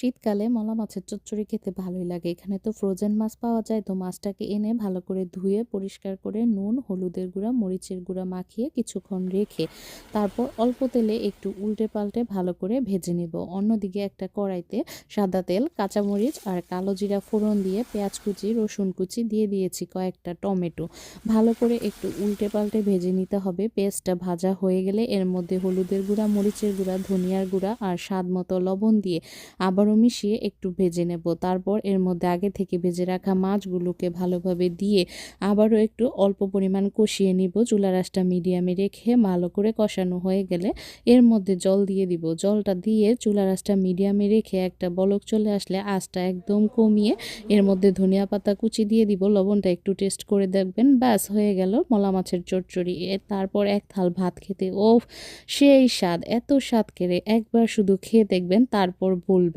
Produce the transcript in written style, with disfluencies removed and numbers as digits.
শীতকালে মলা মাছের চচ্চড়ি খেতে ভালোই লাগে। এখানে তো ফ্রোজেন মাছ পাওয়া যায়, তো মাছটাকে এনে ভালো করে ধুয়ে পরিষ্কার করে নুন, হলুদের গুঁড়া, মরিচের গুঁড়া মাখিয়ে কিছুক্ষণ রেখে তারপর অল্প তেলে একটু উল্টে পাল্টে ভালো করে ভেজে নেব। অন্যদিকে একটা কড়াইতে সাদা তেল, কাঁচামরিচ আর কালো জিরা ফোড়ন দিয়ে পেঁয়াজ কুচি, রসুন কুচি দিয়ে দিয়েছি কয়েকটা টমেটো। ভালো করে একটু উল্টে পাল্টে ভেজে নিতে হবে। পেঁয়াজটা ভাজা হয়ে গেলে এর মধ্যে হলুদের গুঁড়া, মরিচের গুঁড়া, ধনিয়ার গুঁড়া আর স্বাদ মতো লবণ দিয়ে আবারও মিশিয়ে একটু ভেজে নেব। তারপর এর মধ্যে আগে থেকে ভেজে রাখা মাছগুলোকে ভালোভাবে দিয়ে আবারও একটু অল্প পরিমাণ কষিয়ে নিব। চুলার আঁচটা মিডিয়ামে রেখে ভালো করে কষানো হয়ে গেলে এর মধ্যে জল দিয়ে দিব। জলটা দিয়ে চুলার আঁচটা মিডিয়ামে রেখে একটা বলক চলে আসলে আঁচটা একদম কমিয়ে এর মধ্যে ধনিয়া পাতা কুচি দিয়ে দিব। লবণটা একটু টেস্ট করে দেখবেন। ব্যাস হয়ে গেল মলা মাছের চচ্চড়ি। তারপর এক থাল ভাত খেতে সেই স্বাদ, এত স্বাদ কেড়ে একবার শুধু খেয়ে দেখবেন, তারপর বলবেন।